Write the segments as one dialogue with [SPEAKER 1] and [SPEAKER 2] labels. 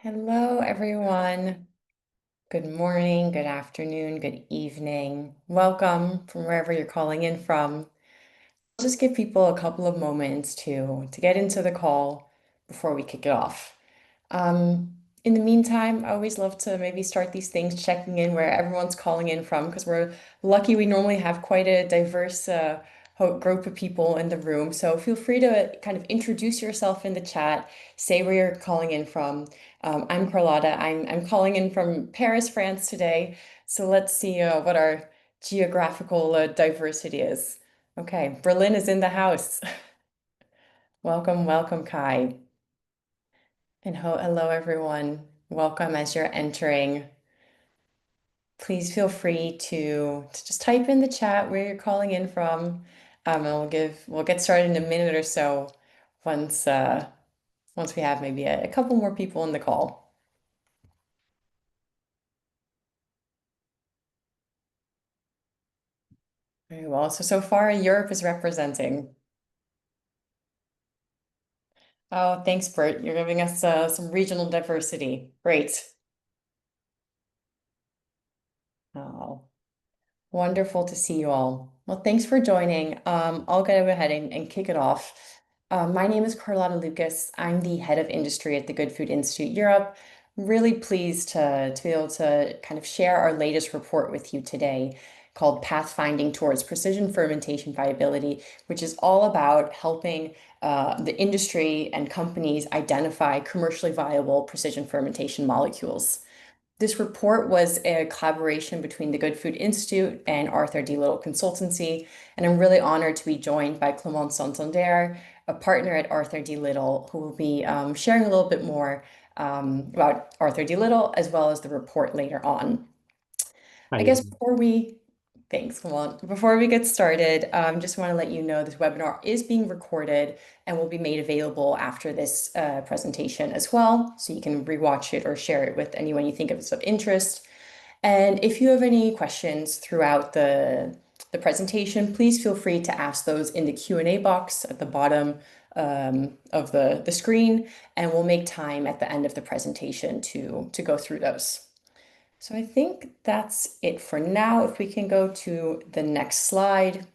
[SPEAKER 1] Hello, everyone. Good morning, good afternoon, good evening. Welcome from wherever you're calling in from. I'll just give people a couple of moments to get into the call before we kick it off. In the meantime, I always love to maybe start these things checking in where everyone's calling in from because we're lucky we normally have quite a diverse group of people in the room. So feel free to kind of introduce yourself in the chat, say where you're calling in from. I'm Carlotta. I'm calling in from Paris, France today. So let's see what our geographical diversity is. Okay, Berlin is in the house. Welcome, welcome, Kai. And hello, everyone. Welcome as you're entering. Please feel free to just type in the chat where you're calling in from. And we'll get started in a minute or so once once we have maybe a couple more people in the call. Very well. So far Europe is representing. Oh, thanks, Bert. You're giving us some regional diversity. Great. Oh. Wonderful to see you all. Well, thanks for joining. I'll go ahead and kick it off. My name is Carlotta Lucas. I'm the head of industry at the Good Food Institute Europe. Really pleased to be able to kind of share our latest report with you today called Pathfinding Towards Precision Fermentation Viability, which is all about helping the industry and companies identify commercially viable precision fermentation molecules. This report was a collaboration between the Good Food Institute and Arthur D. Little Consultancy, and I'm really honored to be joined by Clement Santander, a partner at Arthur D. Little, who will be sharing a little bit more about Arthur D. Little as well as the report later on. I
[SPEAKER 2] Hi.
[SPEAKER 1] guess thanks, Kamal. Before we get started, just want to let you know this webinar is being recorded and will be made available after this presentation as well. So you can rewatch it or share it with anyone you think is of interest. And if you have any questions throughout the presentation, please feel free to ask those in the Q&A box at the bottom of the screen, and we'll make time at the end of the presentation to go through those. So I think that's it for now. If we can go to the next slide.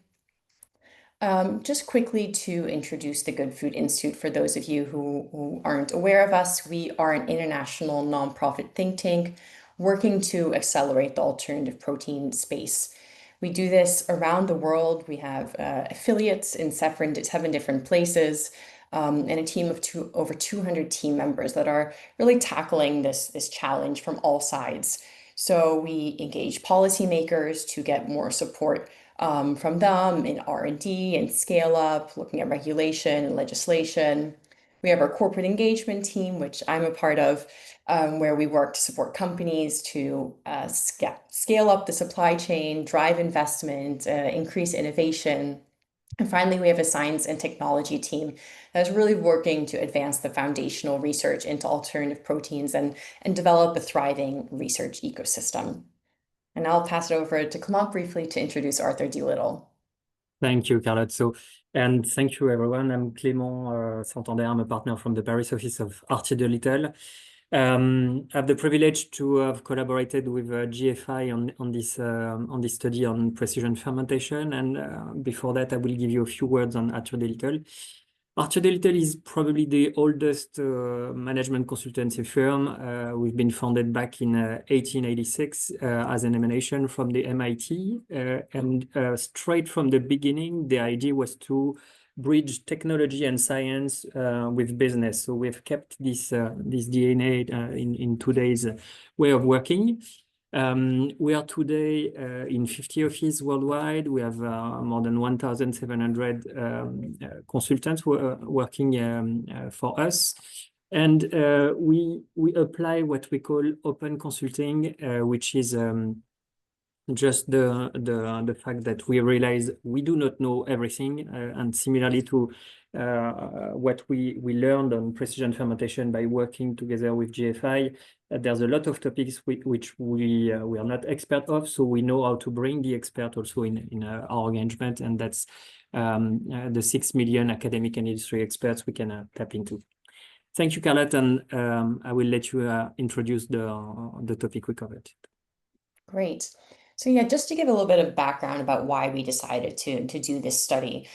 [SPEAKER 1] Just quickly to introduce the Good Food Institute for those of you who aren't aware of us, we are an international nonprofit think tank working to accelerate the alternative protein space. We do this around the world. We have affiliates in seven different places, and a team of over 200 team members that are really tackling this challenge from all sides. So we engage policymakers to get more support from them in R&D and scale up, looking at regulation and legislation. We have our corporate engagement team, which I'm a part of, where we work to support companies to scale up the supply chain, drive investment, increase innovation. And finally, we have a science and technology team that is really working to advance the foundational research into alternative proteins and develop a thriving research ecosystem. And I'll pass it over to Clement briefly to introduce Arthur D. Little.
[SPEAKER 2] Thank you, Carlotte. And thank you, everyone. I'm Clément Santander. I'm a partner from the Paris office of Arthur D. Little. I have the privilege to have collaborated with GFI on this study on precision fermentation. And before that, I will give you a few words on Arthur D. Little. Arthur D. Little is probably the oldest management consultancy firm. We've been founded back in 1886 as an emanation from the MIT. And straight from the beginning, the idea was to bridge technology and science with business. So we've kept this DNA in today's way of working. We are today in 50 offices worldwide. We have more than 1,700 consultants working for us. And we apply what we call open consulting, which is just the fact that we realize we do not know everything, and similarly to what we learned on precision fermentation by working together with GFI, there's a lot of topics which we are not expert of, so we know how to bring the expert also in our engagement, and that's the 6 million academic and industry experts we can tap into. Thank you, Carlette, and I will let you introduce the topic we covered.
[SPEAKER 1] Great. So yeah, just to give a little bit of background about why we decided to do this study.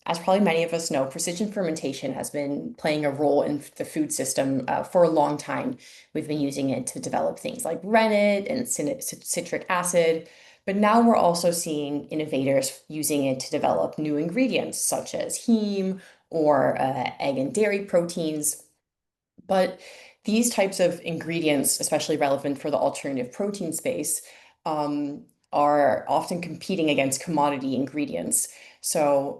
[SPEAKER 1] As probably many of us know, precision fermentation has been playing a role in the food system for a long time. We've been using it to develop things like rennet and citric acid, but now we're also seeing innovators using it to develop new ingredients such as heme or egg and dairy proteins. But these types of ingredients, especially relevant for the alternative protein space, are often competing against commodity ingredients. So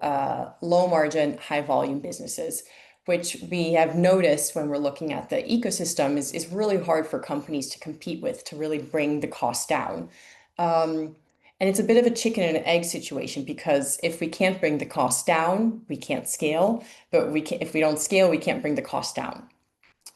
[SPEAKER 1] low margin, high volume businesses, which we have noticed when we're looking at the ecosystem is really hard for companies to compete with to really bring the cost down. And it's a bit of a chicken and egg situation because if we can't bring the cost down, we can't scale. But if we don't scale, we can't bring the cost down.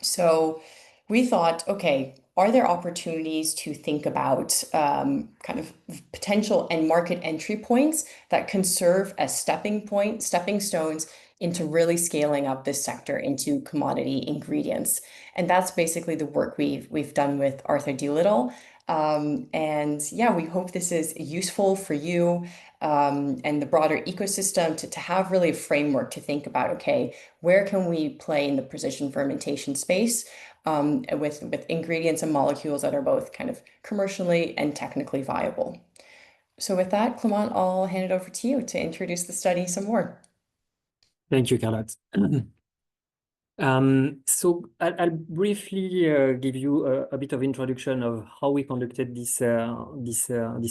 [SPEAKER 1] So we thought, okay, are there opportunities to think about kind of potential and market entry points that can serve as stepping stones into really scaling up this sector into commodity ingredients? And that's basically the work we've done with Arthur D. Little. And yeah, we hope this is useful for you and the broader ecosystem to have really a framework to think about, okay, where can we play in the precision fermentation space with ingredients and molecules that are both kind of commercially and technically viable. So with that, Clement, I'll hand it over to you to introduce the study some more.
[SPEAKER 2] Thank you, Carlette. So I'll briefly give you a bit of introduction of how we conducted this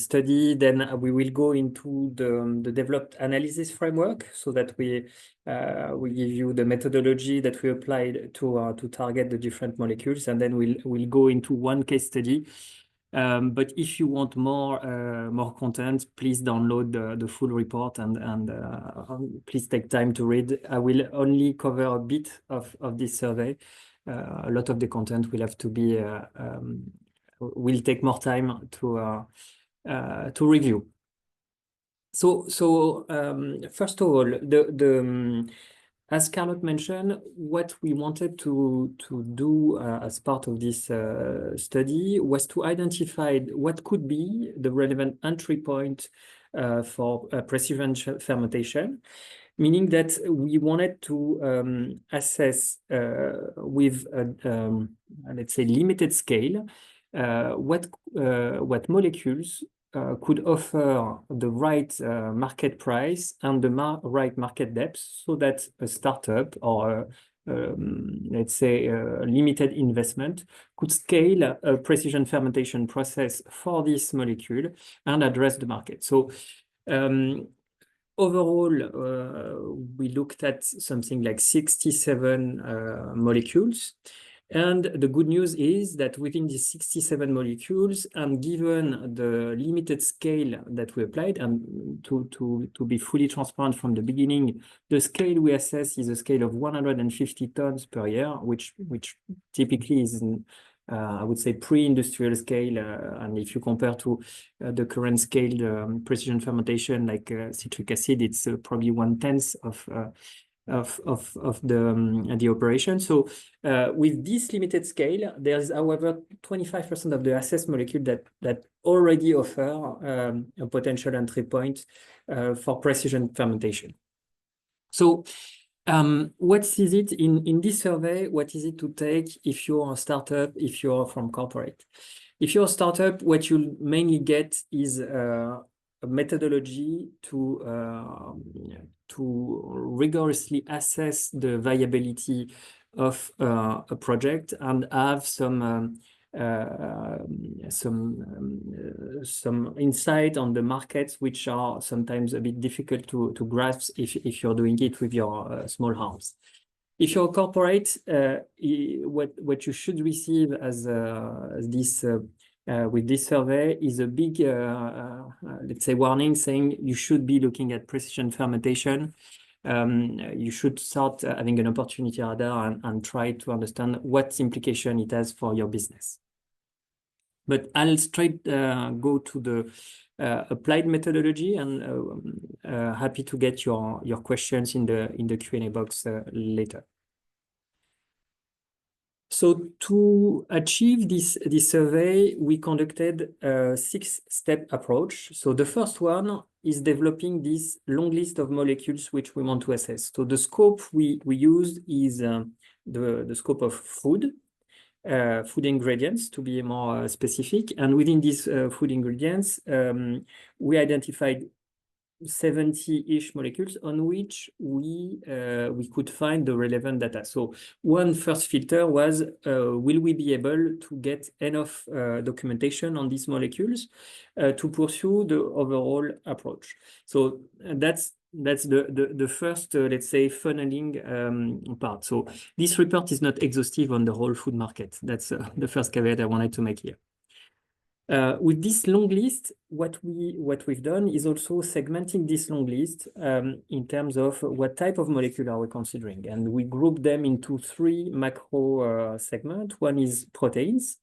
[SPEAKER 2] study. Then we will go into the developed analysis framework so that we give you the methodology that we applied to target the different molecules, and then we'll go into one case study. But if you want more content, please download the full report and please take time to read. I will only cover a bit of this survey. A lot of the content will have to be will take more time to review. So first of all, as Carlette mentioned, what we wanted to do as part of this study was to identify what could be the relevant entry point for precision fermentation, meaning that we wanted to assess with let's say limited scale what molecules could offer the right market price and the right market depth so that a startup or let's say a limited investment could scale a precision fermentation process for this molecule and address the market. So overall, we looked at something like 67 molecules. And the good news is that within these 67 molecules, and given the limited scale that we applied, and to be fully transparent from the beginning, the scale we assess is a scale of 150 tons per year, which typically is I would say pre-industrial scale, and if you compare to the current scale precision fermentation like citric acid, it's probably 1/10 of the operation. So with this limited scale, there's however 25% of the assessed molecule that already offer a potential entry point for precision fermentation. So what is it in this survey? What is it to take if you're a startup, if you're from corporate? If you're a startup, what you'll mainly get is a methodology to rigorously assess the viability of a project and have some insight on the markets, which are sometimes a bit difficult to grasp if you're doing it with your small arms. If you're a corporate, what you should receive as this with this survey is a big, let's say, warning saying you should be looking at precision fermentation. You should start having an opportunity radar and try to understand what implication it has for your business. But I'll straight go to the applied methodology, and happy to get your questions in the Q&A box later. So to achieve this survey, we conducted a 6-step approach. So the first one is developing this long list of molecules which we want to assess. So the scope we used is the scope of food ingredients, to be more specific. And within these food ingredients, we identified 70-ish molecules on which we could find the relevant data. So one first filter was, will we be able to get enough documentation on these molecules to pursue the overall approach? So that's the first, let's say, funneling part. So this report is not exhaustive on the whole food market. That's the first caveat I wanted to make here. With this long list, what we've done is also segmenting this long list in terms of what type of molecule are we considering. And we group them into 3 macro segments. One is proteins,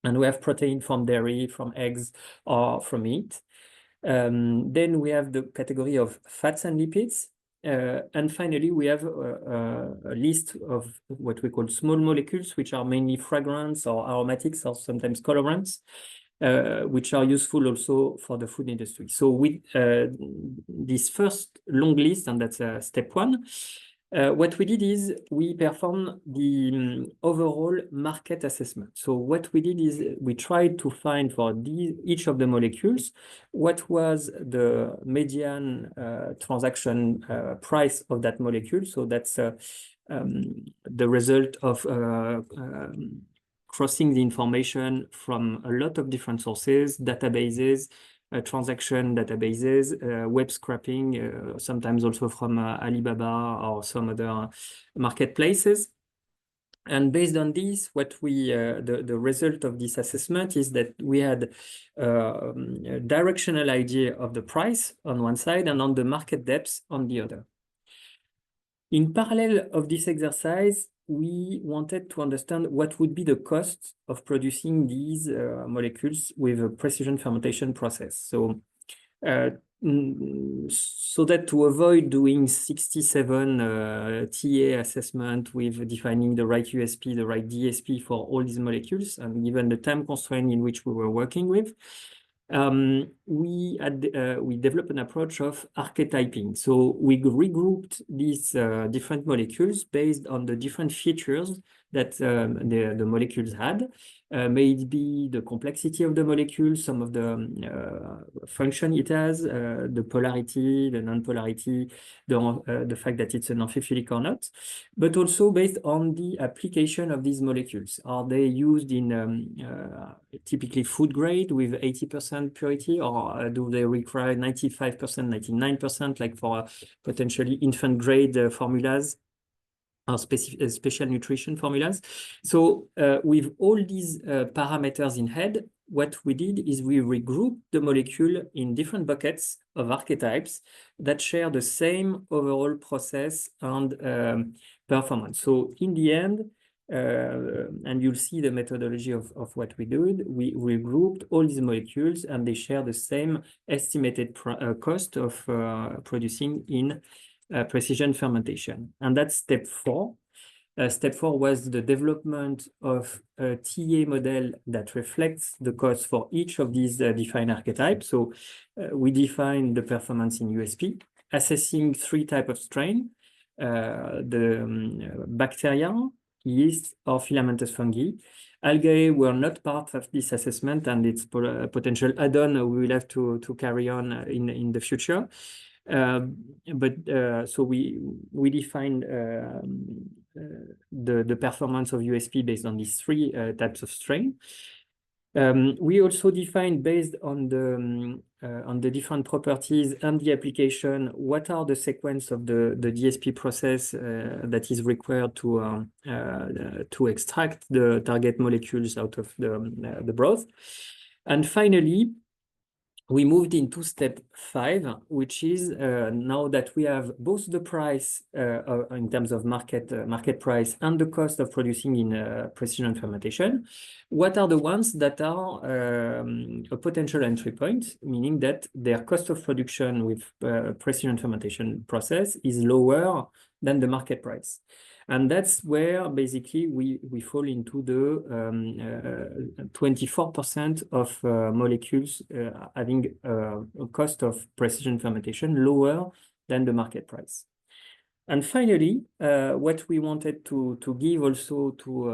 [SPEAKER 2] and we have protein from dairy, from eggs, or from meat. Then we have the category of fats and lipids. And finally, we have a list of what we call small molecules, which are mainly fragrance or aromatics or sometimes colorants, which are useful also for the food industry. So with this first long list, and that's step 1, what we did is we performed the overall market assessment. So what we did is we tried to find for each of the molecules what was the median transaction price of that molecule. So that's the result of crossing the information from a lot of different sources, databases, transaction databases, web scraping, sometimes also from Alibaba or some other marketplaces. And based on this, what we the result of this assessment is that we had a directional idea of the price on one side and on the market depth on the other. In parallel of this exercise, we wanted to understand what would be the cost of producing these molecules with a precision fermentation process. So, so that to avoid doing 67 TA assessment with defining the right USP, the right DSP for all these molecules, and given the time constraint in which we were working with, we developed an approach of archetyping. So we regrouped these different molecules based on the different features that the molecules had. May it be the complexity of the molecule, some of the function it has, the polarity, the non-polarity, the fact that it's an amphiphilic or not, but also based on the application of these molecules. Are they used in typically food grade with 80% purity, or do they require 95%, 99%, like for potentially infant grade formulas or special nutrition formulas? So with all these parameters in head, what we did is we regrouped the molecule in different buckets of archetypes that share the same overall process and performance. So in the end, and you'll see the methodology of what we did, we regrouped all these molecules and they share the same estimated cost of producing in precision fermentation. And that's step 4. Step 4 was the development of a TA model that reflects the cost for each of these defined archetypes. So we define the performance in USP, assessing 3 types of strain, the bacteria, yeast, or filamentous fungi. Algae were not part of this assessment, and it's a potential add-on we will have to carry on in the future. So we defined the performance of USP based on these 3 types of strain. We also defined, based on the different properties and the application, what are the sequence of the DSP process that is required to extract the target molecules out of the broth. And finally, we moved into step 5, which is now that we have both the price in terms of market price and the cost of producing in precision fermentation, what are the ones that are a potential entry point, meaning that their cost of production with precision fermentation process is lower than the market price. And that's where basically we fall into the 24% of molecules having a cost of precision fermentation lower than the market price. And finally, what we wanted to give also to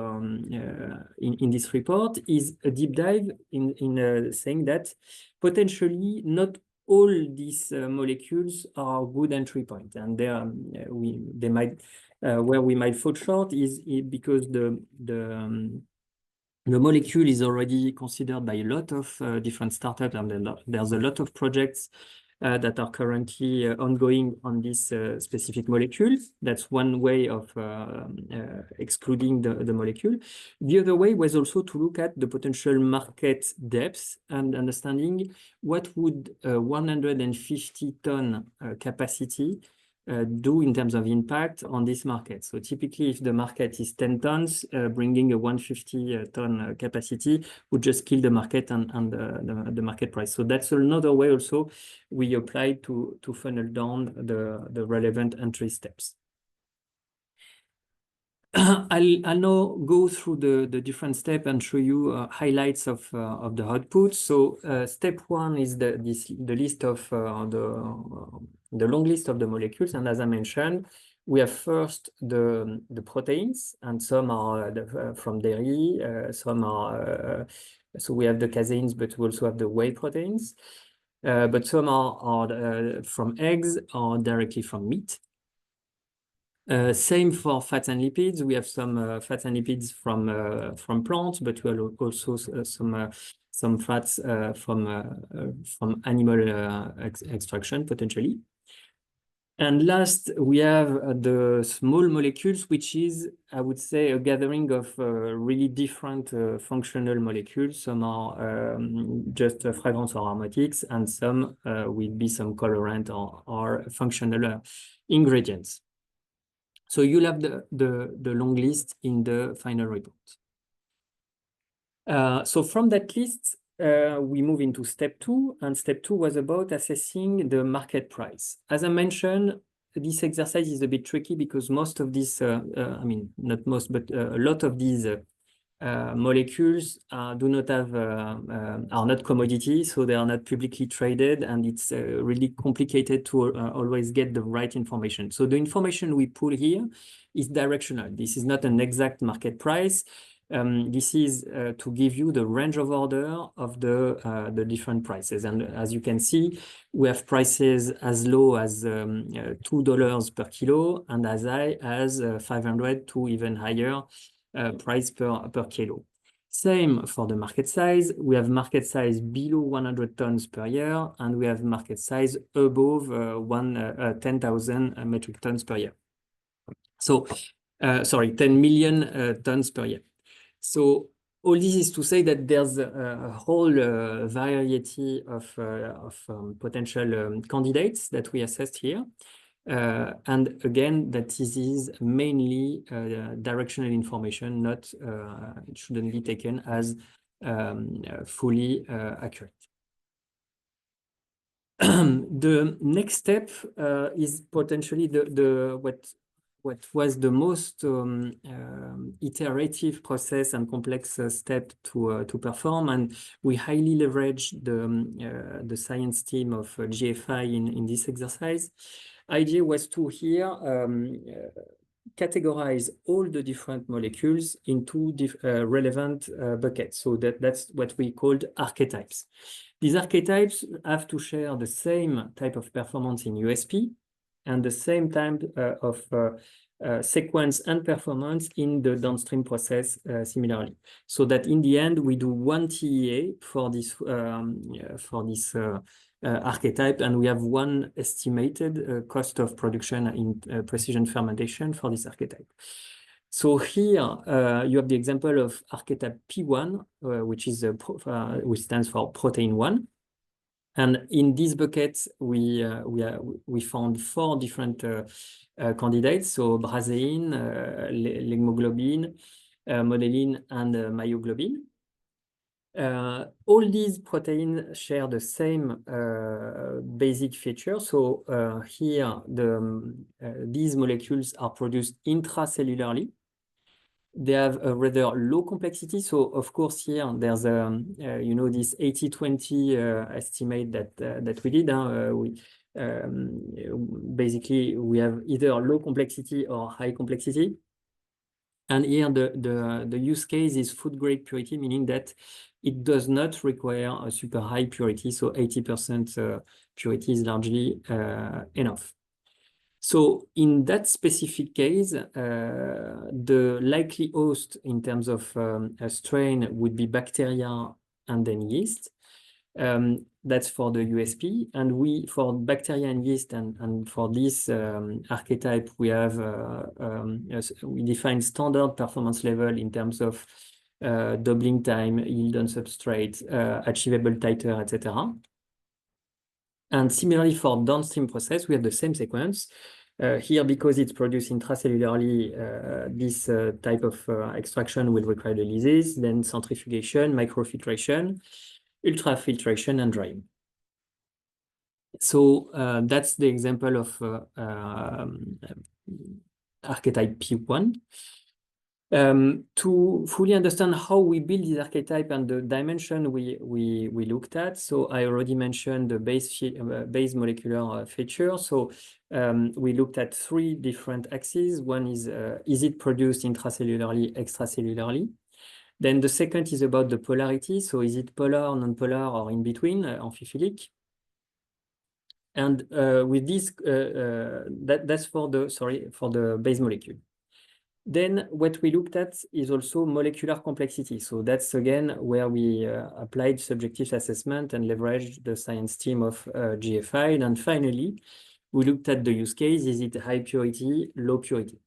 [SPEAKER 2] in this report is a deep dive in saying that potentially not all these molecules are good entry point, and they might where we might fall short is because the molecule is already considered by a lot of different startups, and then there's a lot of projects that are currently ongoing on this specific molecule. That's one way of excluding the molecule. The other way was also to look at the potential market depth and understanding what would 150-ton capacity do in terms of impact on this market. So typically, if the market is 10 tons, bringing a 150-ton capacity would just kill the market and the market price. So that's another way also we apply to funnel down the relevant entry steps. I'll now go through the different steps and show you highlights of the output. So step one is the list of the long list of the molecules, and as I mentioned, we have first the proteins, and some are from dairy, some are so we have the caseins, but we also have the whey proteins, but some are from eggs or directly from meat. Same for fats and lipids. We have some fats and lipids from plants, but we have also some fats from animal extraction potentially. And last, we have the small molecules, which is, I would say, a gathering of really different functional molecules. Some are just fragrance or aromatics, and some will be some colorant or functional ingredients. So you'll have the long list in the final report. So from that list, we move into step two, and step two was about assessing the market price. As I mentioned, this exercise is a bit tricky because most of these, I mean, not most, but a lot of these molecules do not have are not commodities, so they are not publicly traded, and it's really complicated to always get the right information. So the information we pull here is directional. This is not an exact market price. This is to give you the range of order of the different prices, and as you can see, we have prices as low as $2 per kilo and as high as 500 to even higher price per kilo. Same for the market size. We have market size below 100 tons per year, and we have market size above 10,000 metric tons per year. So, sorry, 10 million tons per year. So all this is to say that there's a whole variety of potential candidates that we assessed here. And again, that this is mainly directional information, not it shouldn't be taken as fully accurate. The next step is potentially what was the most iterative process and complex step to perform, and we highly leverage the science team of GFI in this exercise. Idea was to here categorize all the different molecules into relevant buckets. So that's what we called archetypes. These archetypes have to share the same type of performance in USP and the same type of sequence and performance in the downstream process similarly. So that in the end, we do one TEA for this archetype, and we have one estimated cost of production in precision fermentation for this archetype. So here you have the example of archetype P1, which which stands for protein 1. And in this bucket, we found 4 different candidates, so brasein, legmoglobin, monelin, and myoglobin. All these proteins share the same basic feature. So here, these molecules are produced intracellularly. They have a rather low complexity. So of course here there's this 80-20 estimate that we did. Basically we have either low complexity or high complexity. And here the use case is food grade purity, meaning that it does not require a super high purity. So 80% purity is largely enough. So in that specific case, the likely host in terms of a strain would be bacteria and then yeast. That's for the USP. And for bacteria and yeast, and for this archetype, we have we define standard performance level in terms of doubling time, yield on substrate, achievable titer, etc. And similarly for downstream process, we have the same sequence. Here, because it's produced intracellularly, this type of extraction will require the lysis, then centrifugation, microfiltration, ultrafiltration, and drying. So that's the example of archetype P1. To fully understand how we build this archetype and the dimension we looked at, so I already mentioned the base molecular feature. So we looked at 3 different axes. One is it produced intracellularly, extracellularly? Then the second is about the polarity. So is it polar, non-polar, or in between, amphiphilic? And with this, that's for the base molecule. Then what we looked at is also molecular complexity. So that's again where we applied subjective assessment and leveraged the science team of GFI. And finally, we looked at the use case. Is it high purity, low purity?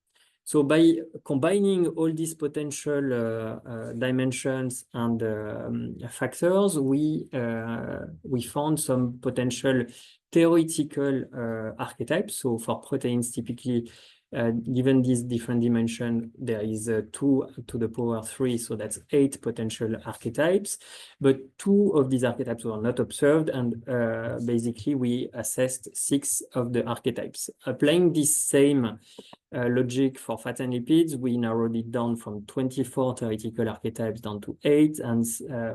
[SPEAKER 2] So by combining all these potential dimensions and factors, we found some potential theoretical archetypes. So for proteins, typically, given these different dimensions, there is 2 to the power 3, so that's 8 potential archetypes. But 2 of these archetypes were not observed, and basically we assessed 6 of the archetypes. Applying this same logic for fat and lipids, we narrowed it down from 24 theoretical archetypes down to 8, and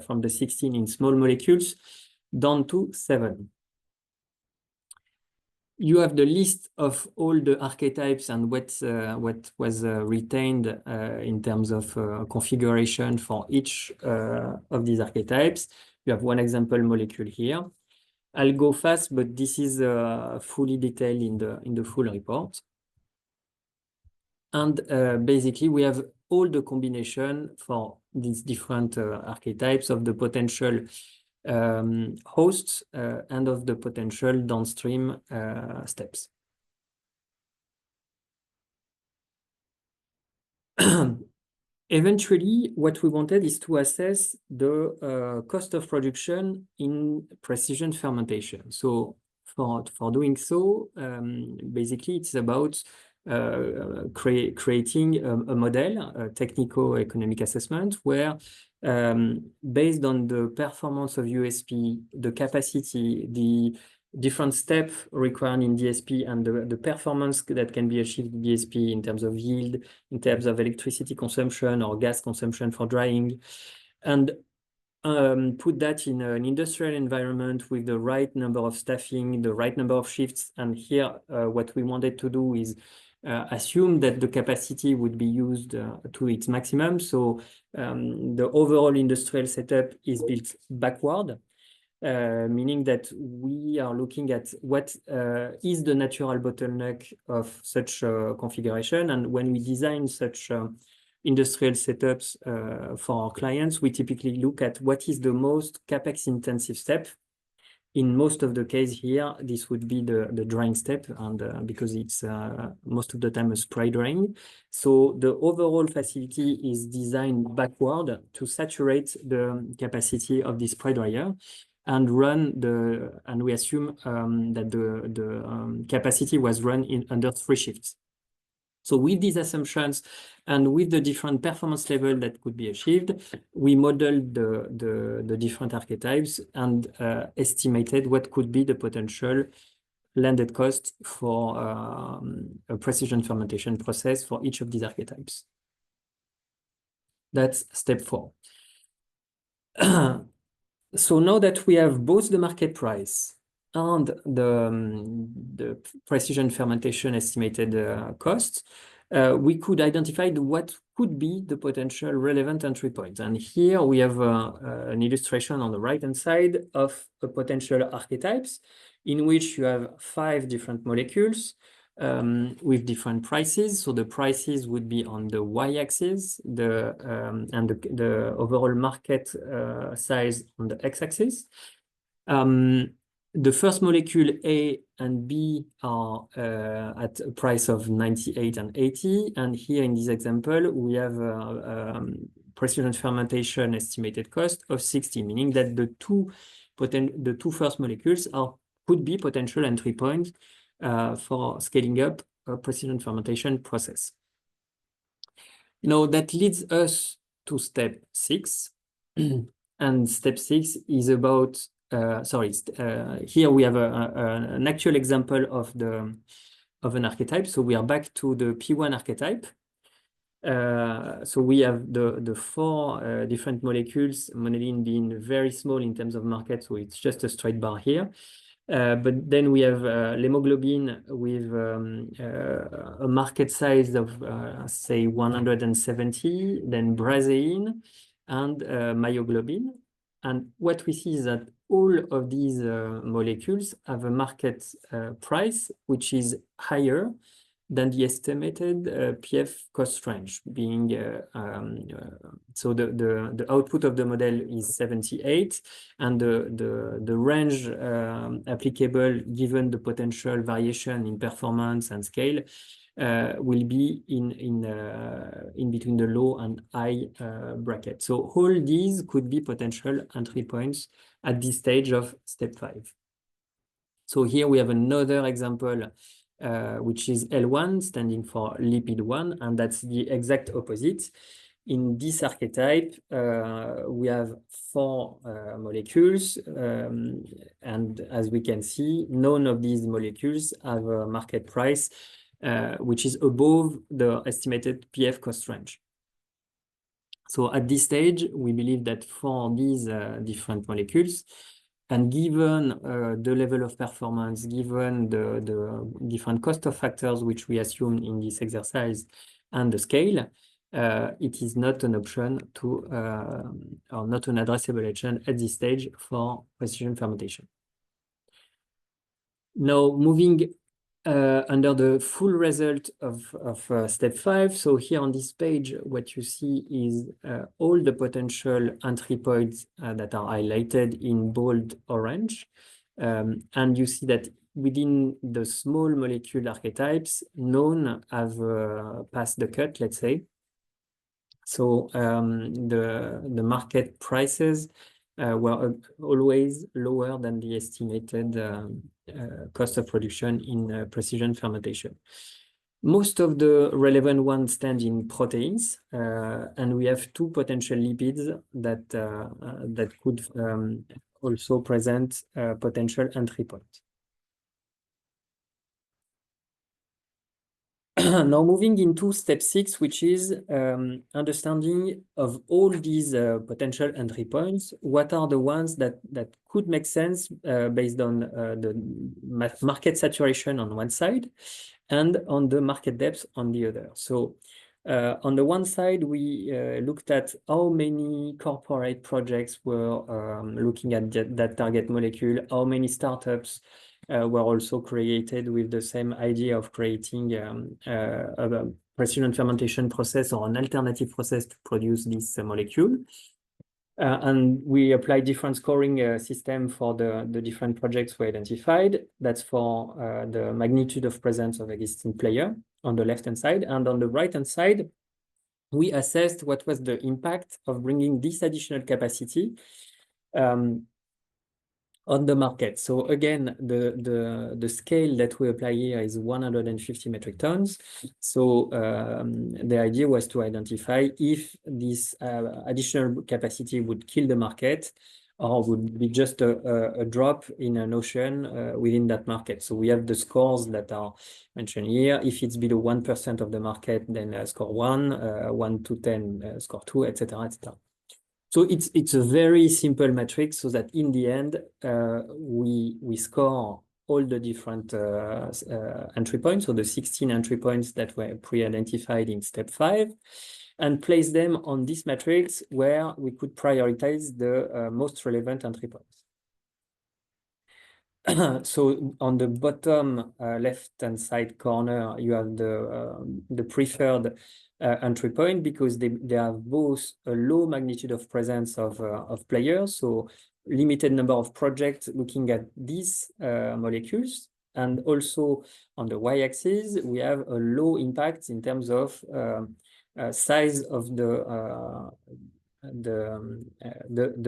[SPEAKER 2] from the 16 in small molecules down to 7. You have the list of all the archetypes and what was retained in terms of configuration for each of these archetypes. You have one example molecule here. I'll go fast, but this is fully detailed in the full report. And basically, we have all the combination for these different archetypes of the potential hosts and of the potential downstream steps. Eventually, what we wanted is to assess the cost of production in precision fermentation. So for doing so, basically, it's about creating a model, a technico-economic assessment, where based on the performance of USP, the capacity, the different steps required in DSP, and the performance that can be achieved in DSP in terms of yield, in terms of electricity consumption or gas consumption for drying, and put that in an industrial environment with the right number of staffing, the right number of shifts. And here, what we wanted to do is assume that the capacity would be used to its maximum. So the overall industrial setup is built backward, meaning that we are looking at what is the natural bottleneck of such configuration. And when we design such industrial setups for our clients, we typically look at what is the most capex intensive step. In most of the case here, this would be the drying step, and because it's most of the time a spray drying. So the overall facility is designed backward to saturate the capacity of this spray dryer and and we assume that the capacity was run under 3 shifts. So with these assumptions and with the different performance level that could be achieved, we modeled the different archetypes and estimated what could be the potential landed cost for a precision fermentation process for each of these archetypes. That's step 4. So now that we have both the market price and the precision fermentation estimated cost, we could identify what could be the potential relevant entry point. And here we have an illustration on the right-hand side of a potential archetypes in which you have 5 different molecules with different prices. So the prices would be on the y-axis, and the overall market size on the x-axis. The first molecule A and B are at a price of 98 and 80. And here in this example, we have precision fermentation estimated cost of 60, meaning that the two first molecules could be potential entry points for scaling up a precision fermentation process. Now that leads us to step 6. And step 6 is about, here we have an actual example of an archetype. So we are back to the P1 archetype. So we have the 4 different molecules, monoline being very small in terms of market, so it's just a straight bar here. But then we have hemoglobin with a market size of, say, 170, then brasein and myoglobin. And what we see is that all of these molecules have a market price which is higher than the estimated PF cost range, being so the output of the model is 78, and the range applicable given the potential variation in performance and scale will be in between the low and high bracket. So all these could be potential entry points at this stage of step 5. So here we have another example, which is L1, standing for lipid 1, and that's the exact opposite. In this archetype, we have 4 molecules, and as we can see, none of these molecules have a market price which is above the estimated PF cost range. So at this stage, we believe that for these different molecules, and given the level of performance, given the different cost of factors which we assume in this exercise and the scale, it is not an option to, or not an addressable option at this stage for precision fermentation. Now, moving under the full result of step 5. So here on this page, what you see is all the potential entry points that are highlighted in bold orange. And you see that within the small molecule archetypes, none have passed the cut, let's say. So the market prices were always lower than the estimated cost of production in precision fermentation. Most of the relevant ones stand in proteins, and we have 2 potential lipids that could also present potential entry points. Now moving into step 6, which is understanding of all these potential entry points. What are the ones that could make sense based on the market saturation on one side and on the market depth on the other? So on the one side, we looked at how many corporate projects were looking at that target molecule, how many startups were also created with the same idea of creating a precision fermentation process or an alternative process to produce this molecule. And we applied different scoring system for the different projects we identified. That's for the magnitude of presence of existing player on the left-hand side. And on the right-hand side, we assessed what was the impact of bringing this additional capacity on the market. So again, the scale that we apply here is 150 metric tons. So the idea was to identify if this additional capacity would kill the market or would be just a drop in an ocean within that market. So we have the scores that are mentioned here. If it's below 1% of the market, then score 1, 1 to 10, score 2, etc., etc. So it's a very simple metric so that in the end, we score all the different entry points, so the 16 entry points that were pre-identified in step 5, and place them on this matrix where we could prioritize the most relevant entry points. So on the bottom left-hand side corner, you have the preferred entry point because they have both a low magnitude of presence of players, so limited number of projects looking at these molecules, and also on the y-axis we have a low impact in terms of size of the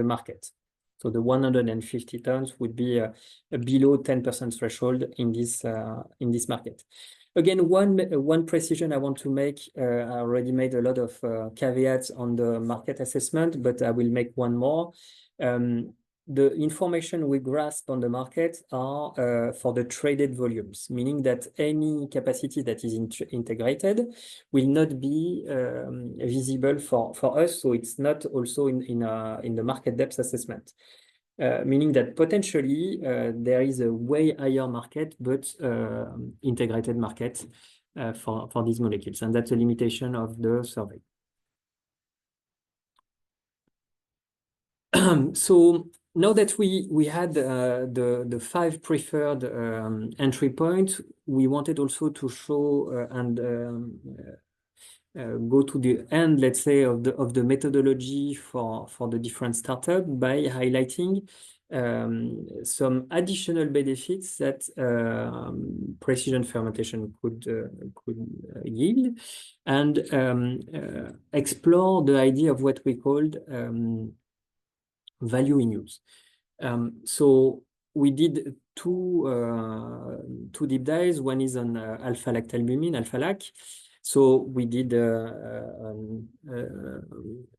[SPEAKER 2] market. So the 150 tons would be a below 10% threshold in this market. Again, one precision I want to make, I already made a lot of caveats on the market assessment, but I will make one more. The information we grasp on the market are for the traded volumes, meaning that any capacity that is integrated will not be visible for us, so it's not also in the market depth assessment. Meaning that potentially there is a way higher market, but integrated market for these molecules, and that's a limitation of the survey. So now that we had the 5 preferred entry points, we wanted also to show and go to the end, let's say, of the methodology for the different startups by highlighting some additional benefits that precision fermentation could yield, and explore the idea of what we called value in use. So we did two deep dives. One is on alpha-lactalbumin, alpha-lac. So we did,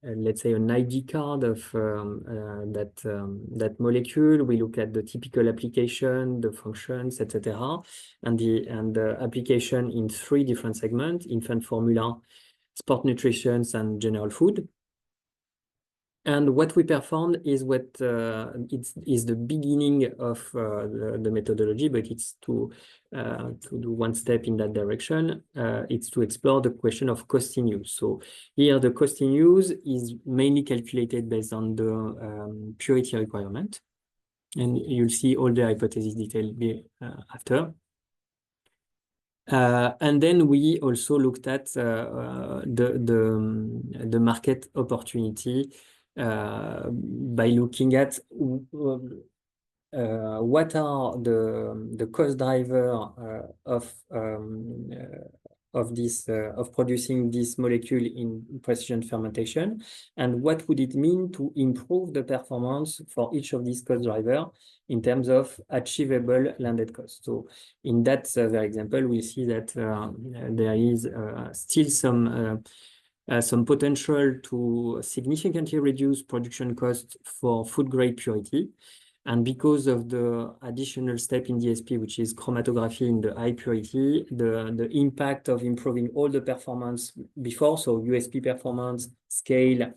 [SPEAKER 2] let's say, an ID card of that molecule. We look at the typical application, the functions, etc., and the application in 3 different segments: infant formula, sport nutrition, and general food. And what we performed is what is the beginning of the methodology, but it's to do one step in that direction. It's to explore the question of cost in use. So here the cost in use is mainly calculated based on the purity requirement, and you'll see all the hypothesis detail after. And then we also looked at the market opportunity by looking at what are the cost driver of producing this molecule in precision fermentation, and what would it mean to improve the performance for each of these cost driver in terms of achievable landed cost. So in that very example, we see that there is still some potential to significantly reduce production costs for food grade purity. And because of the additional step in DSP, which is chromatography in the high purity, the impact of improving all the performance before, so USP performance, scale,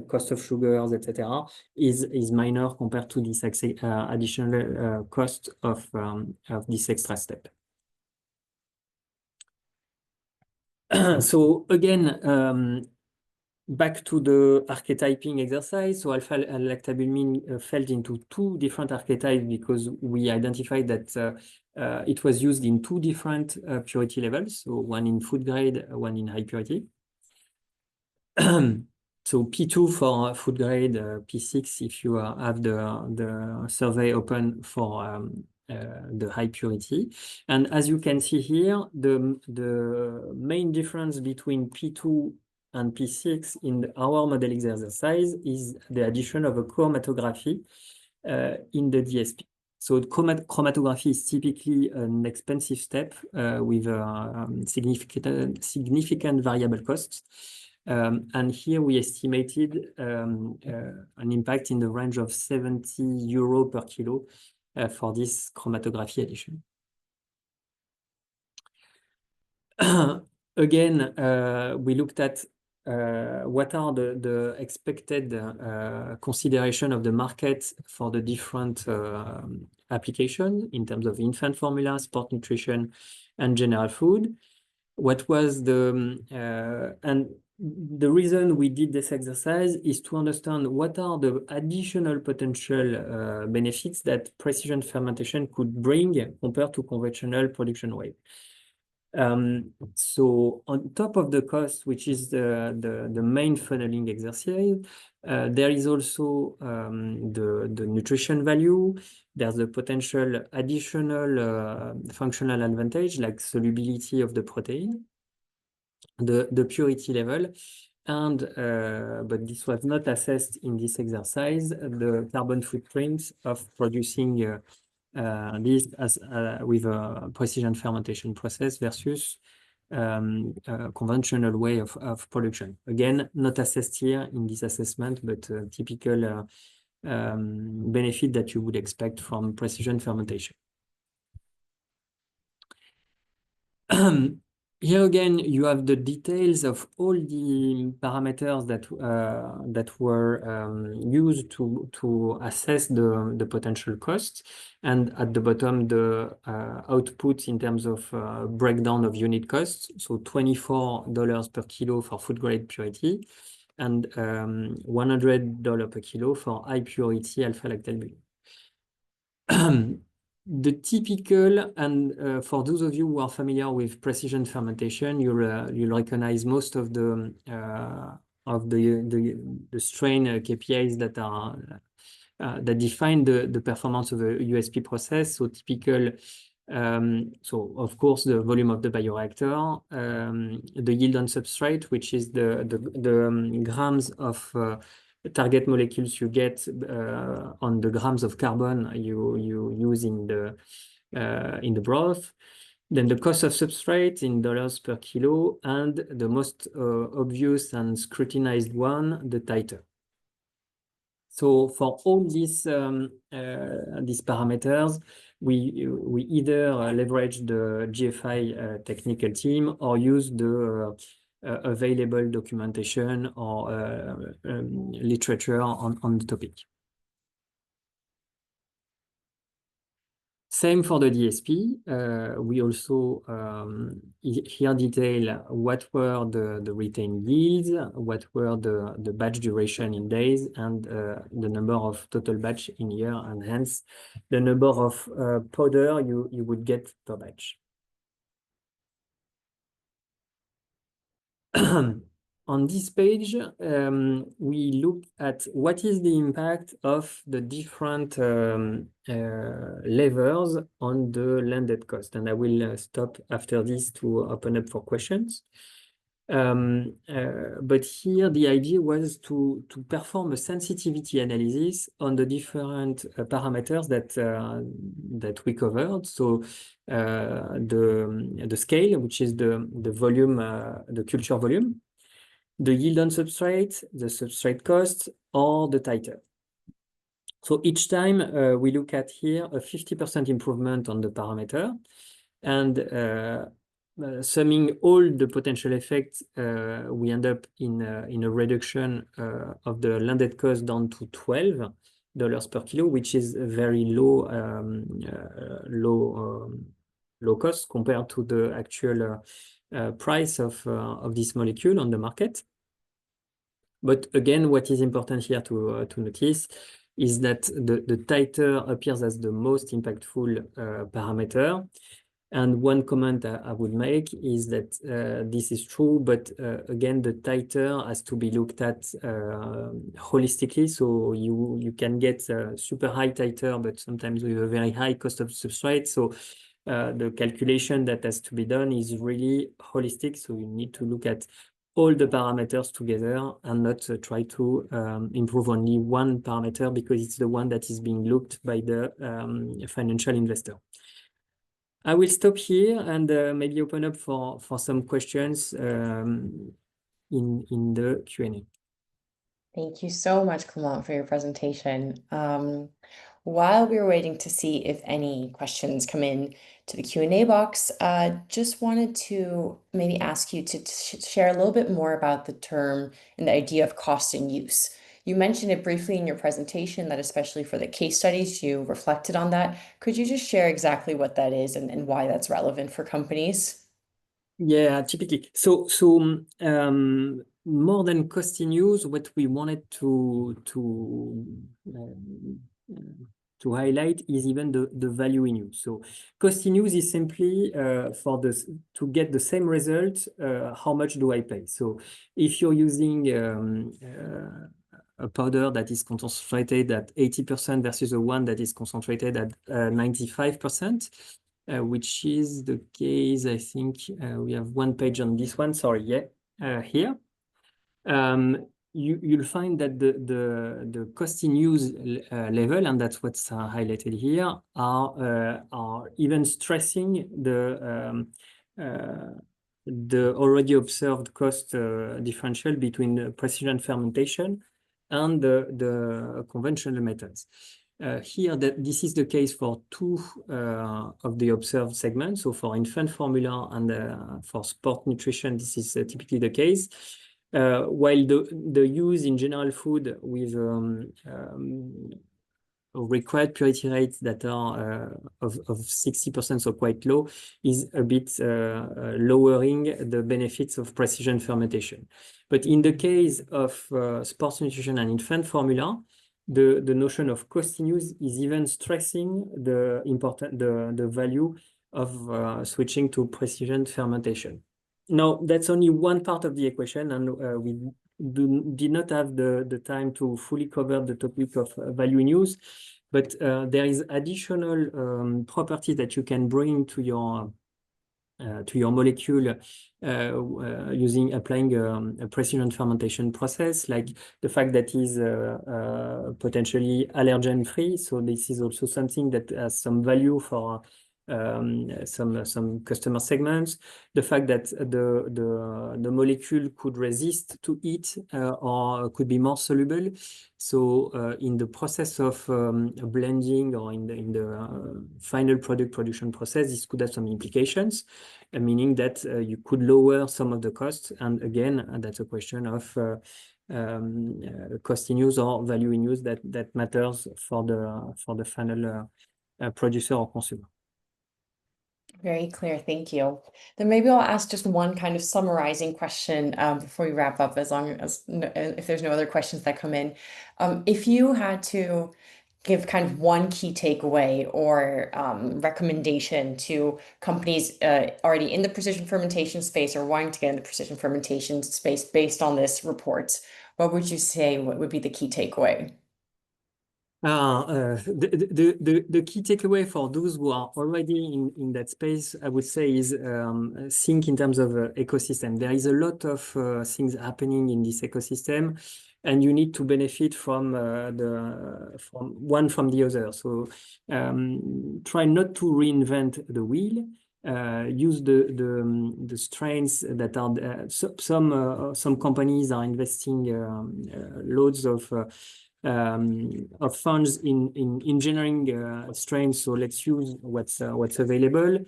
[SPEAKER 2] cost of sugars, etc., is minor compared to this additional cost of this extra step. So again, back to the archetyping exercise. So alpha-lactalbumin fell into 2 different archetypes because we identified that it was used in 2 different purity levels. So one in food grade, one in high purity. So P2 for food grade, P6 if you have the survey open for the high purity. And as you can see here, the main difference between P2 and P6 in our model exercise is the addition of a chromatography in the DSP. So chromatography is typically an expensive step with significant variable costs. And here we estimated an impact in the range of 70 euro per kilo for this chromatography addition. Again, we looked at what are the expected consideration of the market for the different application in terms of infant formula, sport nutrition, and general food. What was and the reason we did this exercise is to understand what are the additional potential benefits that precision fermentation could bring compared to conventional production way. So on top of the cost, which is the main funneling exercise, there is also the nutrition value. There's the potential additional functional advantage like solubility of the protein, the purity level, and but this was not assessed in this exercise, the carbon footprint of producing this as with a precision fermentation process versus conventional way of production. Again, not assessed here in this assessment, but typical benefit that you would expect from precision fermentation. Here again, you have the details of all the parameters that were used to assess the potential cost, and at the bottom the output in terms of breakdown of unit costs. So $24 per kilo for food grade purity, and $100 per kilo for high purity alpha lactalbumin. The typical, and for those of you who are familiar with precision fermentation, you'll recognize most of the strain KPIs that are that define the performance of a USP process. So typical, so of course the volume of the bioreactor, the yield on substrate, which is the grams of target molecules you get on the grams of carbon you use in the broth, then the cost of substrate in dollars per kilo, and the most obvious and scrutinized one, the titer. So for all these parameters, we either leverage the GFI technical team or use the available documentation or literature on the topic. Same for the DSP. We also here detail what were the retained yields, what were the batch duration in days, and the number of total batch in year, and hence the number of powder you would get per batch. On this page, we look at what is the impact of the different levers on the landed cost. And I will stop after this to open up for questions. But here the idea was to perform a sensitivity analysis on the different parameters that we covered. So the scale, which is the volume, the culture volume, the yield on substrate, the substrate cost, or the titer. So each time we look at here a 50% improvement on the parameter, and summing all the potential effects, we end up in a reduction of the landed cost down to $12 per kilo, which is a very low cost compared to the actual price of this molecule on the market. But again, what is important here to notice is that the titer appears as the most impactful parameter. And one comment I would make is that this is true, but again, the titer has to be looked at holistically. So you can get a super high titer, but sometimes with a very high cost of substrate. So the calculation that has to be done is really holistic. So you need to look at all the parameters together and not try to improve only one parameter because it's the one that is being looked by the financial investor. I will stop here and maybe open up for some questions in the Q&A.
[SPEAKER 1] Thank you so much, Clement, for your presentation. While we were waiting to see if any questions come in to the Q&A box, just wanted to maybe ask you to share a little bit more about the term and the idea of cost and use. You mentioned it briefly in your presentation that especially for the case studies, you reflected on that. Could you just share exactly what that is and why that's relevant for companies?
[SPEAKER 2] Yeah, typically. So more than cost in use, what we wanted to highlight is even the value in use. So cost in use is simply for this to get the same result, how much do I pay? So if you're using a powder that is concentrated at 80% versus a one that is concentrated at 95%, which is the case, I think we have one page on this one, sorry, yeah, here. You'll find that the cost in use level, and that's what's highlighted here, are even stressing the already observed cost differential between precision fermentation and the conventional methods. Here, this is the case for two of the observed segments. So for infant formula and for sport nutrition, this is typically the case. While the use in general food with required purity rates that are of 60%, so quite low, is a bit lowering the benefits of precision fermentation. But in the case of sports nutrition and infant formula, the notion of cost in use is even stressing the value of switching to precision fermentation. Now, that's only one part of the equation, and we did not have the time to fully cover the topic of value in use, but there is additional properties that you can bring to your molecule applying a precision fermentation process, like the fact that is potentially allergen free. So this is also something that has some value for some customer segments. The fact that the molecule could resist to heat or could be more soluble. So in the process of blending or in the final product production process, this could have some implications, meaning that you could lower some of the costs. And again, that's a question of cost in use or value in use that matters for the final producer or consumer.
[SPEAKER 1] Very clear, thank you. Then maybe I'll ask just one kind of summarizing question before we wrap up, as long as if there's no other questions that come in. If you had to give kind of one key takeaway or recommendation to companies already in the precision fermentation space or wanting to get in the precision fermentation space based on this report, what would you say what would be the key takeaway?
[SPEAKER 2] The key takeaway for those who are already in that space, I would say, is think in terms of ecosystem. There is a lot of things happening in this ecosystem, and you need to benefit from the other. So try not to reinvent the wheel. Use the strains that are some companies are investing loads of funds in engineering strains. So let's use what's available.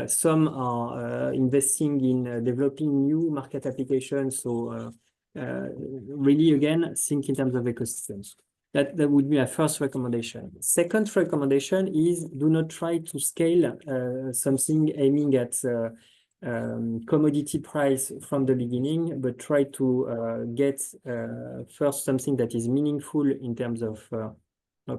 [SPEAKER 2] Some are investing in developing new market applications. So really, again, think in terms of ecosystems. That would be my first recommendation. Second recommendation is do not try to scale something aiming at commodity price from the beginning, but try to get first something that is meaningful in terms of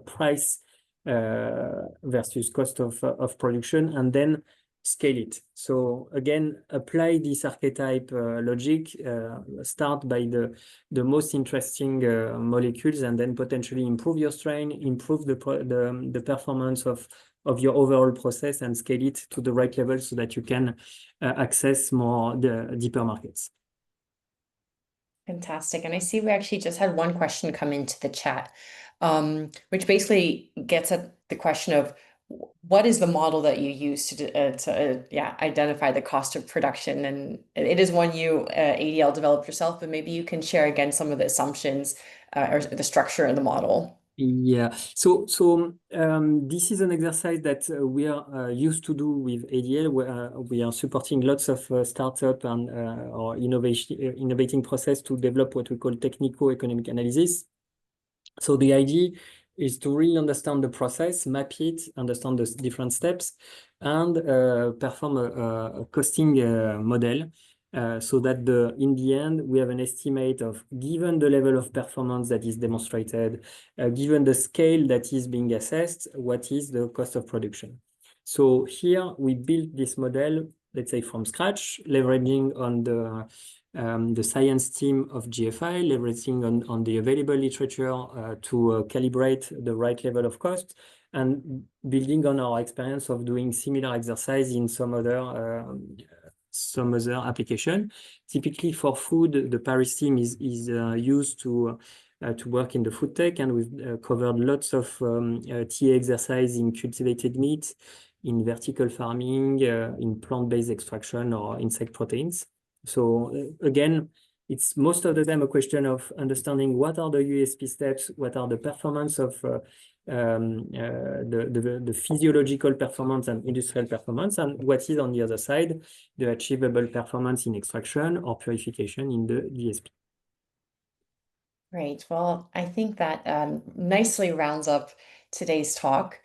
[SPEAKER 2] price versus cost of production, and then scale it. So again, apply this archetype logic, start by the most interesting molecules, and then potentially improve your strain, improve the performance of your overall process, and scale it to the right level so that you can access more the deeper markets.
[SPEAKER 1] Fantastic. And I see we actually just had one question come into the chat, which basically gets at the question of what is the model that you use to identify the cost of production? And it is one you ADL developed yourself, but maybe you can share again some of the assumptions or the structure of the model.
[SPEAKER 2] Yeah, this is an exercise that we are used to do with ADL, where we are supporting lots of startup and or innovating process to develop what we call technico-economic analysis. So the idea is to really understand the process, map it, understand the different steps, and perform a costing model so that in the end, we have an estimate of, given the level of performance that is demonstrated, given the scale that is being assessed, what is the cost of production. So here we built this model, let's say from scratch, leveraging on the science team of GFI, leveraging on the available literature to calibrate the right level of cost, and building on our experience of doing similar exercise in some other application. Typically for food, the Paris team is used to work in the food tech, and we've covered lots of TA exercise in cultivated meat, in vertical farming, in plant-based extraction or insect proteins. So again, it's most of the time a question of understanding what are the USP steps, what are the performance of the physiological performance and industrial performance, and what is on the other side, the achievable performance in extraction or purification in the DSP.
[SPEAKER 1] Great. Well, I think that nicely rounds up today's talk.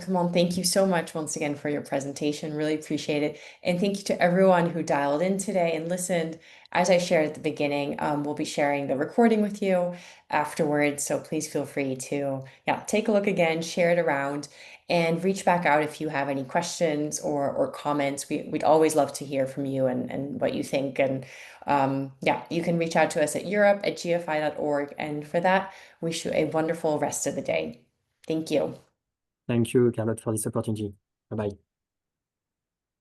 [SPEAKER 1] Clement, thank you so much once again for your presentation. Really appreciate it. And thank you to everyone who dialed in today and listened. As I shared at the beginning, we'll be sharing the recording with you afterwards. So please feel free to, take a look again, share it around, and reach back out if you have any questions or comments. We'd always love to hear from you and what you think. And you can reach out to us at europe@gfi.org. And for that, wish you a wonderful rest of the day. Thank you.
[SPEAKER 2] Thank you, Carlotte, for this opportunity. Bye-bye.